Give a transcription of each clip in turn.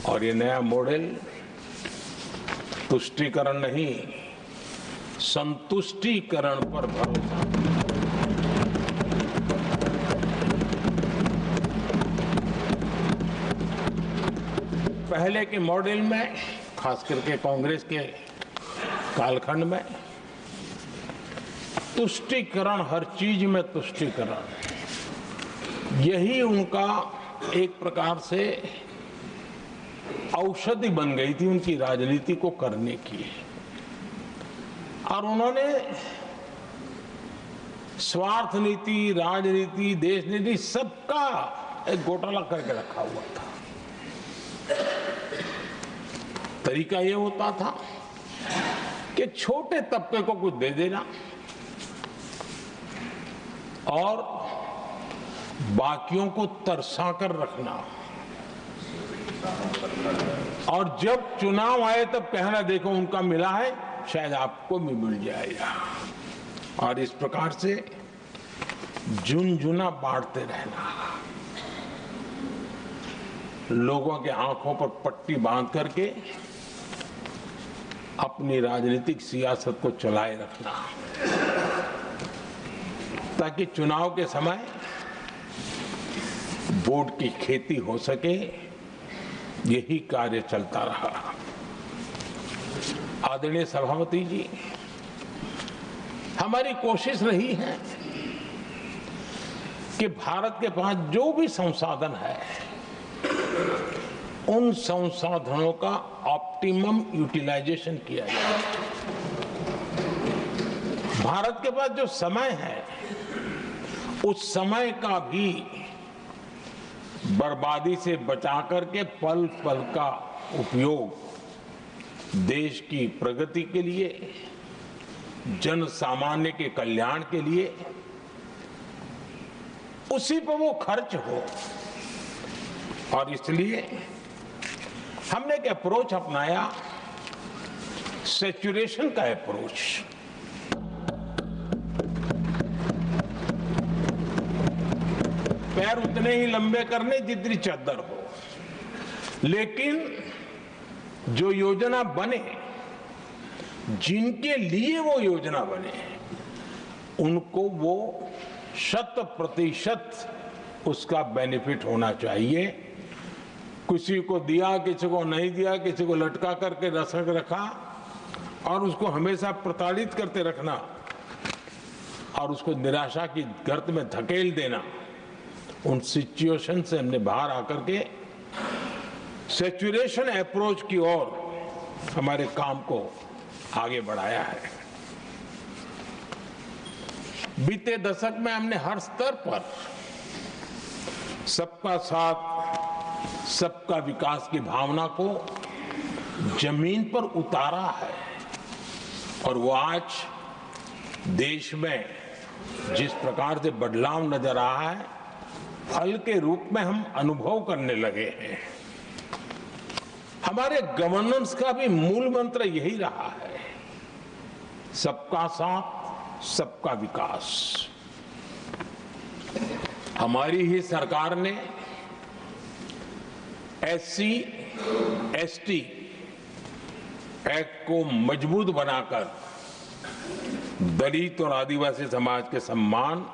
और ये नया मॉडल तुष्टीकरण नहीं, संतुष्टीकरण पर भरोसा। पहले के मॉडल में, खास करके कांग्रेस के कालखंड में, तुष्टीकरण, हर चीज में तुष्टीकरण, यही उनका एक प्रकार से औषधि बन गई थी उनकी राजनीति को करने की। और उन्होंने स्वार्थ नीति, राजनीति, देश नीति, सबका एक घोटाला करके रखा हुआ था। तरीका ये होता था कि छोटे तबके को कुछ दे देना और बाकियों को तरसा कर रखना, और जब चुनाव आए तब कहना देखो उनका मिला है, शायद आपको भी मिल जाएगा। और इस प्रकार से झुनझुना बांटते रहना, लोगों के आंखों पर पट्टी बांध करके अपनी राजनीतिक सियासत को चलाए रखना, ताकि चुनाव के समय वोट की खेती हो सके। यही कार्य चलता रहा। आदरणीय सभापति जी, हमारी कोशिश रही है कि भारत के पास जो भी संसाधन है, उन संसाधनों का ऑप्टिमम यूटिलाइजेशन किया जाए। भारत के पास जो समय है, उस समय का भी बर्बादी से बचा करके पल पल का उपयोग देश की प्रगति के लिए, जन सामान्य के कल्याण के लिए, उसी पर वो खर्च हो। और इसलिए हमने एक अप्रोच अपनाया, सैचुरेशन का अप्रोच। पैर उतने ही लंबे करने जितनी चद्दर हो, लेकिन जो योजना बने, जिनके लिए वो योजना बने, उनको वो 100% उसका बेनिफिट होना चाहिए। किसी को दिया, किसी को नहीं दिया, किसी को लटका करके रसक रखा और उसको हमेशा प्रताड़ित करते रखना और उसको निराशा की गर्त में धकेल देना, उन सिचुएशन से हमने बाहर आकर के सैचुरेशन अप्रोच की ओर हमारे काम को आगे बढ़ाया है। बीते दशक में हमने हर स्तर पर सबका साथ, सबका विकास की भावना को जमीन पर उतारा है, और वो आज देश में जिस प्रकार से बदलाव नजर आ रहा है, फल के रूप में हम अनुभव करने लगे हैं। हमारे गवर्नेंस का भी मूल मंत्र यही रहा है, सबका साथ, सबका विकास। हमारी ही सरकार ने SC, ST एक्ट को मजबूत बनाकर दलित और आदिवासी समाज के सम्मान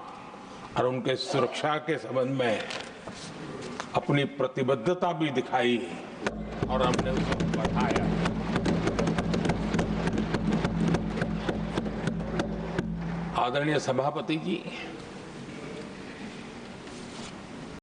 और उनके सुरक्षा के संबंध में अपनी प्रतिबद्धता भी दिखाई और हमने उसको बढ़ाया। आदरणीय सभापति जी,